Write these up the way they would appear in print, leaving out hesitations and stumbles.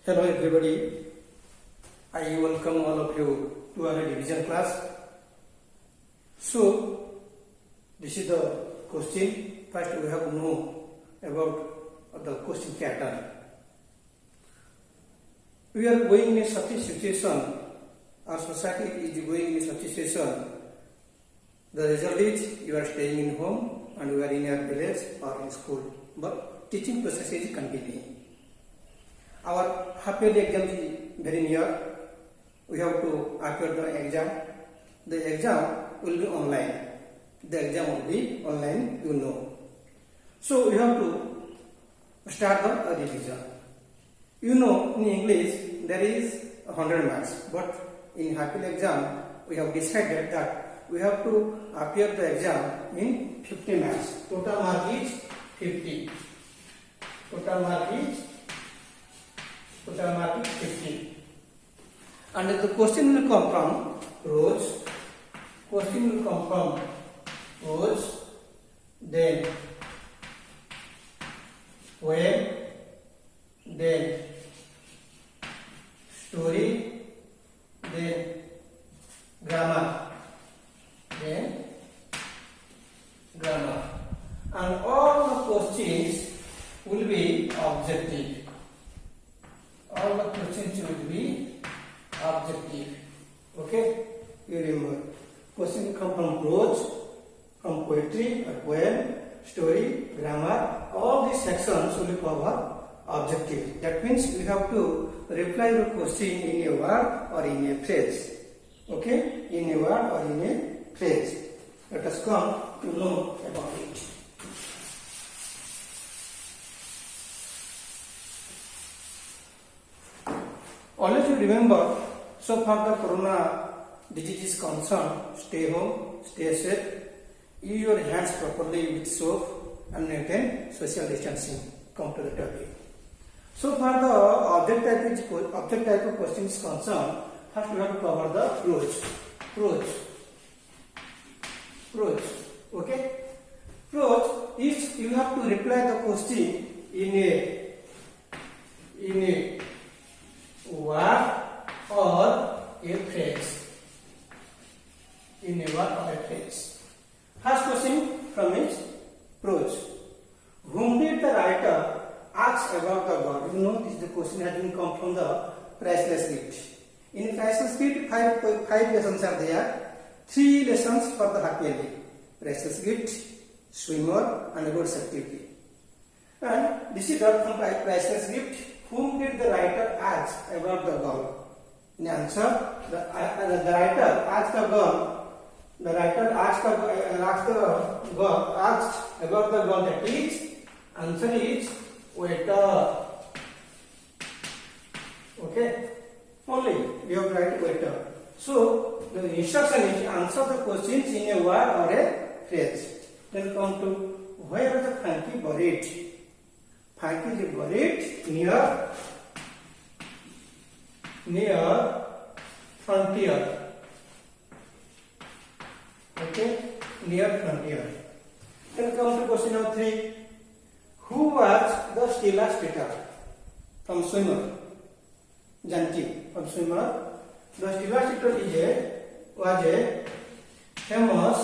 Hello everybody, I welcome all of you to our division class. So, this is the question. First we have to know about the question pattern. We are going in such a situation, our society is going in such a situation. The result is you are staying in home and you are in your village or in school, but teaching process is continuing. Our half yearly exam is very near. We have to appear the exam. The exam will be online. The exam will be online, you know. So we have to start the revision. You know, in English there is 100 marks, but in half yearly exam we have decided that we have to appear the exam in 50 marks. Total mark is 50. Total mark is 50. And the question will come from rows. Question will come from rows, then poem, then story, then grammar, and all the questions will be objective. All the questions will be objective. Okay? You remember. Question come from prose, from poetry, or poem, story, grammar. All these sections will cover objective. That means we have to reply the question in a word or in a phrase. Okay? In a word or in a phrase. Let us come to know about it. Always you remember, so far the corona disease is concerned, stay home, stay safe, use your hands properly with soap and maintain social distancing. Come to the topic. So far the object type of question is concerned, first we have to cover the prose. Okay? Prose is you have to reply the question in a word or a phrase. In a word or a phrase. First question from is prose. Whom did the writer ask about the God? You know, this the question has been come from the priceless gift. In priceless gift, five lessons are there. 3 lessons for the half yearly. Priceless gift, swimmer, and good activity. And this is not from priceless gift. Whom did the writer ask about the girl? In answer, the writer asked the girl. The writer asked about the girl. That is, answer is waiter. Okay, only we have to write waiter. So the instruction is answer the questions in a word or a phrase. Then come to where is the Frankie buried? Frankie is buried near frontier. Okay, near frontier. Then comes to question number 3. Who was the Stella Streeter? From swimmer. Janti from swimmer. The Stella Streeter was a famous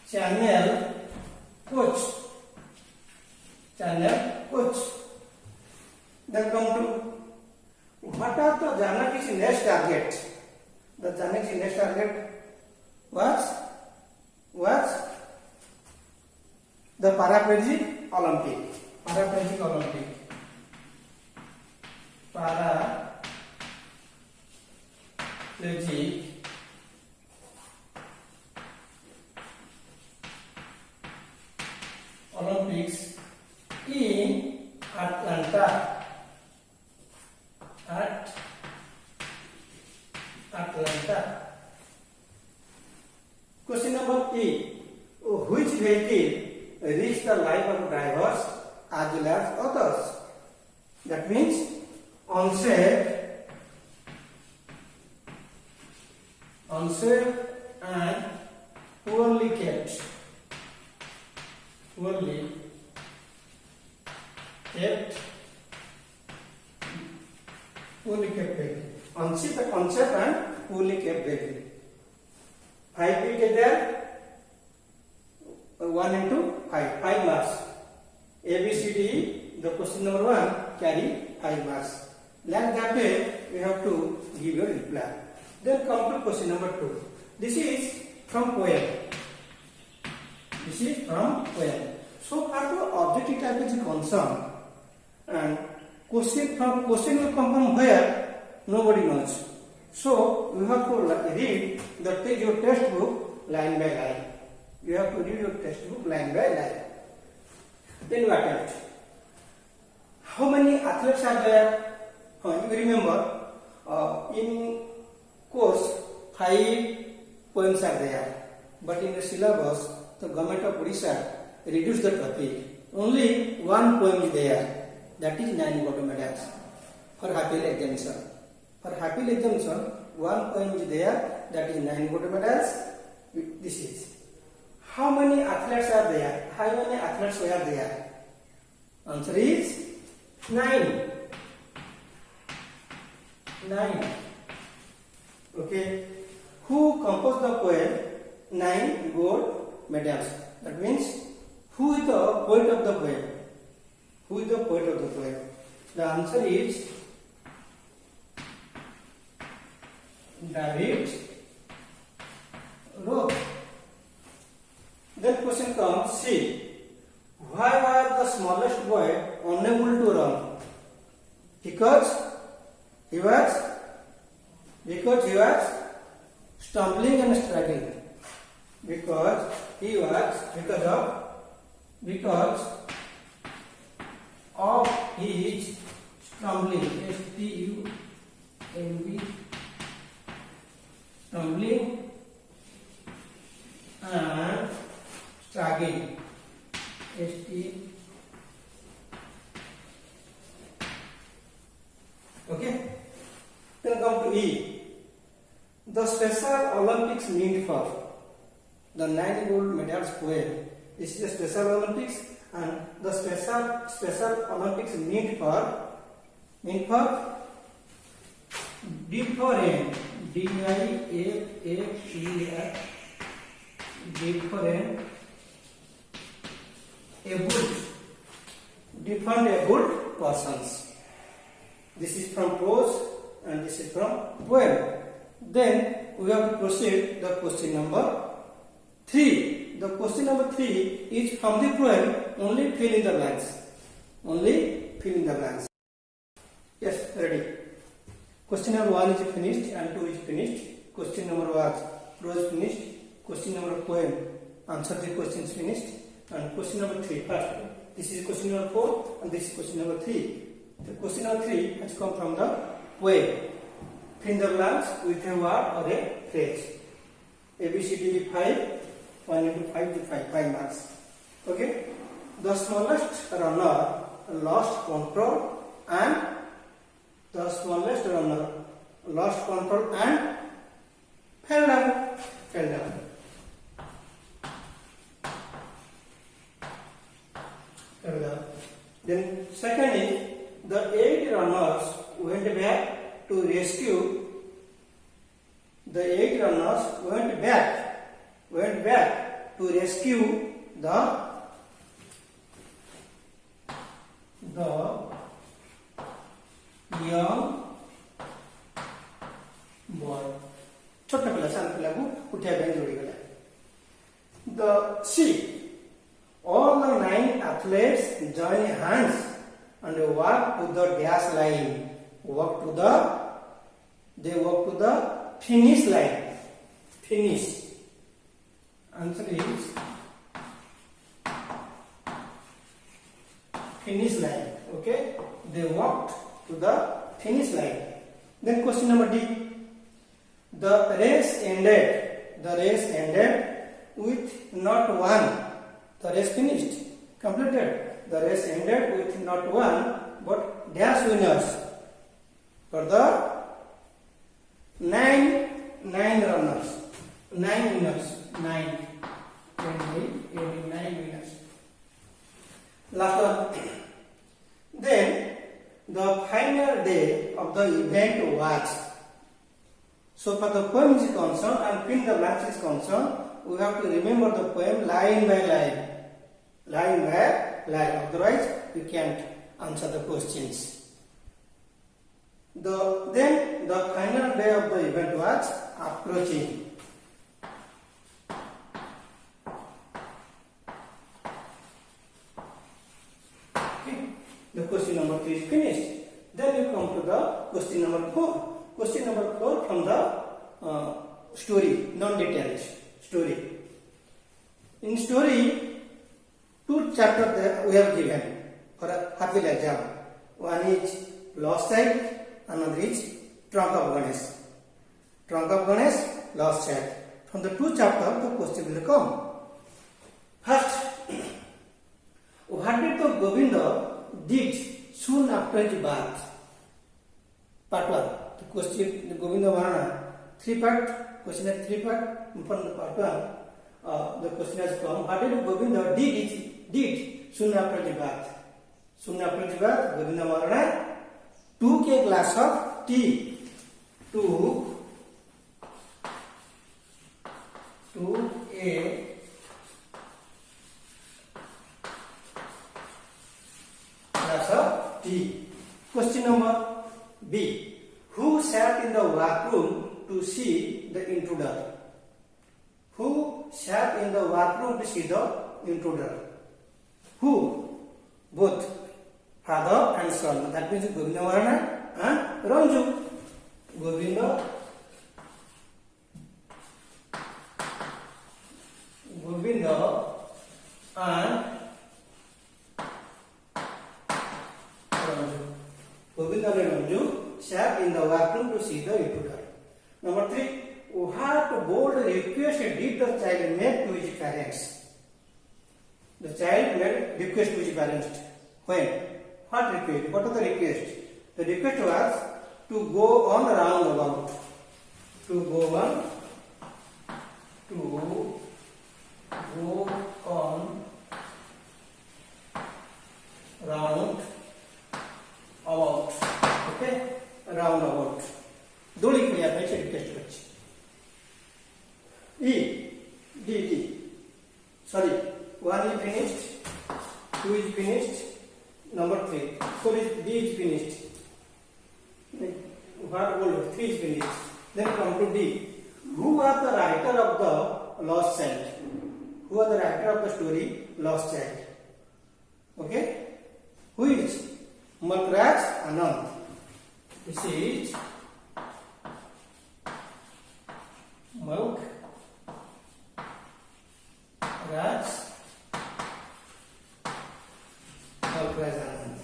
channel coach. Then come to what are the Janaki's next target? The Janaki's next target was the Paraplegic Olympic. Paraplegic Olympics in Atlanta. Question number 8. Which vehicle risks the life of drivers as well as others? That means unsafe and poorly kept kept vehicle. Unsafe and poorly kept vehicle. 5 feet is there. 1 into 5. 5 marks. A, B, C, D, E. The question number 1 carry 5 marks. Like that way, we have to give your reply. Then come to question number 2. This is from poem. This is from poem. So far the objective type is concerned, and question will come from where nobody knows. So you have to read your textbook line by line. You have to read your textbook line by line. Then you attempt. How many athletes are there? You remember in course 5 poems are there, but in the syllabus the government of Odisha reduced the topic. Only 1 poem is there, that is 9 gold medals for Happy Exemption. For Happy Exemption, 1 poem is there, that is 9 gold medals. This is. How many athletes are there? How many athletes were there? Answer is 9. 9. Okay. Who composed the poem 9 gold medals? That means who is the poet of the poem? Who is the poet of the poem? The answer is David Roth. Then question comes C. Why was the smallest boy unable to run? Because he was stumbling and struggling. Because of his stumbling, S-T-U-M-B, stumbling and struggling, S-T. Okay. Then come to E. The Special Olympics meant for the 9 gold medals poem. This is the Special Olympics, and the Special Olympics meant for different, D-I-F-F-E-R, different abled persons. This is from prose and this is from poem. Then we have to proceed the question number 3. The question number 3 is from the poem. Only fill in the blanks. Yes, ready. Question number 1 is finished and 2 is finished. Question number 1 prose finished. Question number poem answer the questions finished. And question number 3 first. This is question number 4 and this is question number 3. The question number 3 has come from the poem. Fill in the blanks with a word or a phrase. A, B, C, D, E, 5. 1 into 5 to 5 marks. Okay. The smallest runner lost control and fell down. Then second is the 8 runners went back to rescue. The 8 runners went back to rescue the young boy. छोटा पिला सानो पिला को उठा bank जोड़ी गला. The C. All the 9 athletes join hands and walk to the dash line. They walk to the finish line. Finish. Answer is finish line. Okay. They walked to the finish line. Then question number D. The race ended with not one. The race finished, completed. The race ended with not one, but dash winners. For the 9 runners, 9 winners, 9 winners. Last one. The final day of the event was. So for the poem is concerned and fill the blanks is concerned, we have to remember the poem line by line. Line by line. Otherwise, you can't answer the questions. Then the final day of the event was approaching. The question number 3 is finished. Then you come to the question number 4. Question number 4 from the story, non-detailed story. In story, 2 chapters we have given for a half-yearly exam. One is Lost Child, another is Trunk of Ganesh. Trunk of Ganesh, Lost Child. From the 2 chapters, the question will come. First, what did the Govinda did soon after his birth? Part 1. The question, the Govinda Varana, 3 part. Question has 3 part. From the part 1, the question has come. What did Govinda did soon after his birth? Soon after his birth, Govinda Varana took a glass of tea. Took a glass of tea. Question number B. Who sat in the workroom to see the intruder? Who sat in the workroom to see the intruder? Who? Both. Father and son. That means Govinda Varana and Ranju. Govinda and Govinda and Ranju sat in the workroom to see the intruder. Number 3. What bold request did the child make to his parents? The child made request to his parents. When? What request? What was the request? The request was to go on roundabout. To go on round about. Okay? Roundabout. Doli clear by request করছি. D. Sorry. 1 is finished. 2 is finished. Number 3. So D is finished. What will 3 is finished. Then come to D. Who was the writer of the Lost Child? Who was the writer of the story Lost Child? Okay? Who is? Malkraj Anand. This is Malkraj Anand.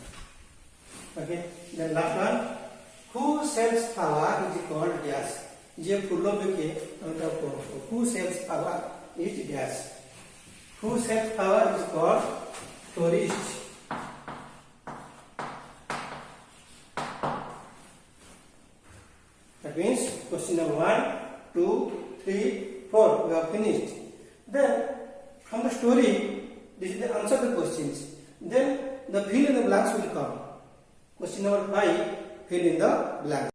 Okay? Then last one. Who sells flower is called gas. जे फूलों के who sells flower is gas. Who sells flower is called tourist. That means question number 1, 2, 3, 4 we have finished. Then from the story, this is the answer to the questions. Then the fill in the blanks will come. Question number 5, fill in the blanks.